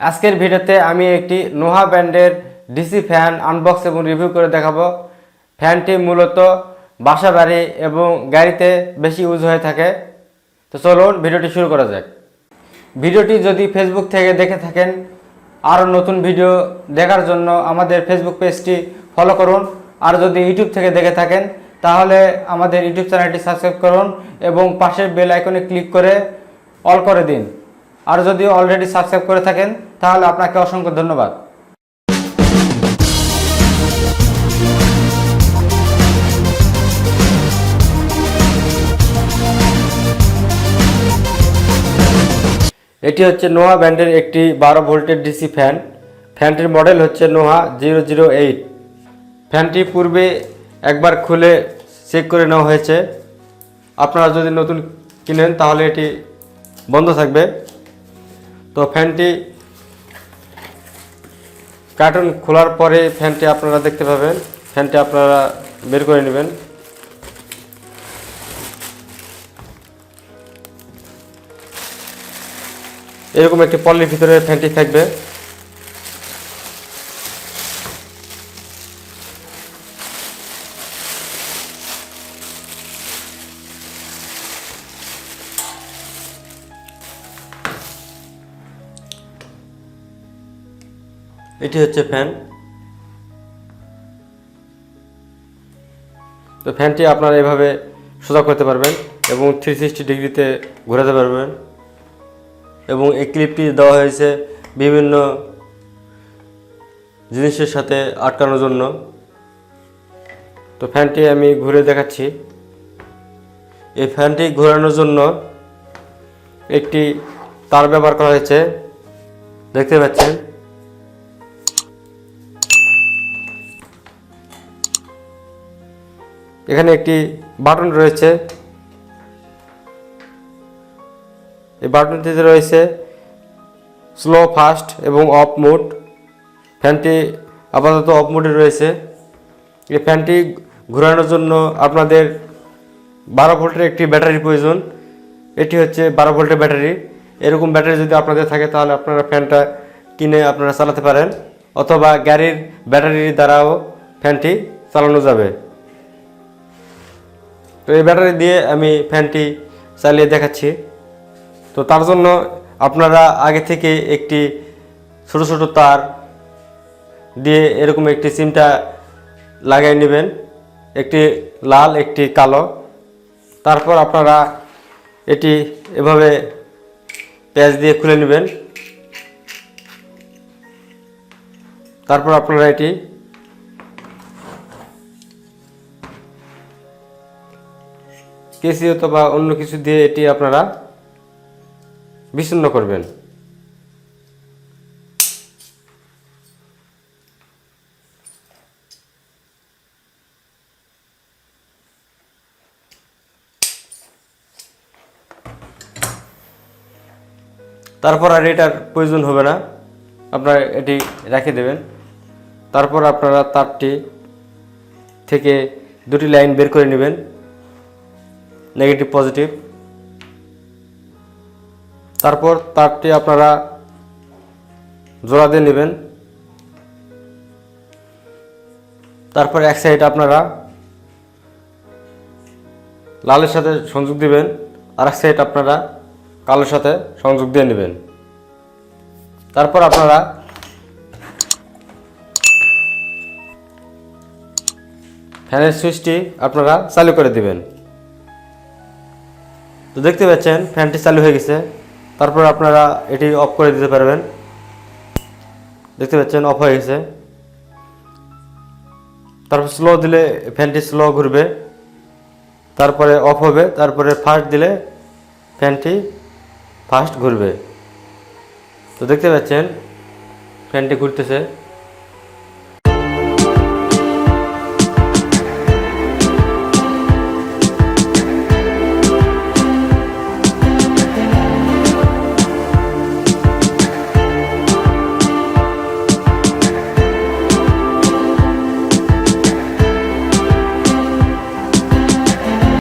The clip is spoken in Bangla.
আজকের ভিডিওতে আমি একটি নোহা ব্র্যান্ডের ডিসি ফ্যান আনবক্স এবং রিভিউ করে দেখাবো। ফ্যানটি মূলত বাসাবাড়ি এবং গাড়িতে বেশি ইউজ হয়ে থাকে। তো চলুন ভিডিওটি শুরু করা যাক। ভিডিওটি যদি ফেসবুক থেকে দেখে থাকেন, আরও নতুন ভিডিও দেখার জন্য আমাদের ফেসবুক পেজটি ফলো করুন। আর যদি ইউটিউব থেকে দেখে থাকেন তাহলে আমাদের ইউটিউব চ্যানেলটি সাবস্ক্রাইব করুন এবং পাশের বেল আইকনে ক্লিক করে অল করে দিন। আর যদি অলরেডি সাবস্ক্রাইব করে থাকেন তাহলে আপনাকে অসংখ্য ধন্যবাদ। এটি হচ্ছে নোহা ব্র্যান্ডের একটি 12 ভোল্টের ডিসি ফ্যান। ফ্যানটির মডেল হচ্ছে নোহা 008। ফ্যানটি পূর্বে একবার খুলে চেক করে নেওয়া হয়েছে। আপনারা যদি নতুন কিনেন তাহলে এটি বন্ধ থাকবে। তো ফ্যানটি কার্টন খোলার পরে ফ্যানটি আপনারা দেখতে পাবেন। ফ্যানটি আপনারা বের করে নেবেন। এরকম একটি পলির ভিতরে ফ্যানটি থাকবে। এটি হচ্ছে ফ্যান। তো ফ্যানটি আপনারা এভাবে সোজা করতে পারবেন এবং 360 ডিগ্রিতে ঘোরাতে পারবেন। এবং এই ক্লিপটি দেওয়া হয়েছে বিভিন্ন জিনিসের সাথে আটকানোর জন্য। তো ফ্যানটি আমি ঘুরে দেখাচ্ছি। এই ফ্যানটি ঘোরানোর জন্য একটি তার ব্যবহার করা হয়েছে, দেখতে পাচ্ছেন। এখানে একটি বাটন রয়েছে। এই বাটনটিতে রয়েছে স্লো, ফাস্ট এবং অফ মোড। ফ্যানটি আপাতত অফ মোডে রয়েছে। এই ফ্যানটি ঘোরানোর জন্য আপনাদের 12 ভোল্টের একটি ব্যাটারি প্রয়োজন। এটি হচ্ছে 12 ভোল্টের ব্যাটারি। এরকম ব্যাটারি যদি আপনাদের থাকে তাহলে আপনারা ফ্যানটা কিনে আপনারা চালাতে পারেন, অথবা গাড়ির ব্যাটারির দ্বারাও ফ্যানটি চালানো যাবে। তো এই ব্যাটারি দিয়ে আমি ফ্যানটি চালিয়ে দেখাচ্ছি। তো তার জন্য আপনারা আগে থেকে একটি ছোট ছোট তার দিয়ে এরকম একটি সিমটা লাগিয়ে নেবেন, একটি লাল একটি কালো। তারপর আপনারা এটি এভাবে প্যাচ দিয়ে খুলে নেবেন। তারপর আপনারা এটি কেসি অথবা অন্য কিছু দিয়ে এটি আপনারা বিচ্ছিন্ন করবেন। তারপর আর এটার প্রয়োজন হবে না, আপনারা এটি রেখে দেবেন। তারপর আপনারা তারটি থেকে দুটি লাইন বের করে নেবেন, নেগেটিভ পজিটিভ। তারপর তারটি আপনারা জোড়া দিয়ে নেবেন। তারপর এক সাইড আপনারা লালের সাথে সংযোগ দিবেন, আর এক সাইড আপনারা কালোর সাথে সংযোগ দিয়ে নেবেন। তারপর আপনারা ফ্যানের সুইচটি আপনারা চালু করে দিবেন। তো দেখতে পাচ্ছেন ফ্যানটি চালু হয়ে গেছে। তারপর আপনারা এটি অফ করে দিতে পারবেন। দেখতে পাচ্ছেন অফ হয়ে গেছে। তারপর স্লো দিলে ফ্যানটি স্লো ঘুরবে, তারপরে অফ হবে। তারপরে ফাস্ট দিলে ফ্যানটি ফাস্ট ঘুরবে। তো দেখতে পাচ্ছেন ফ্যানটি ঘুরতেছে।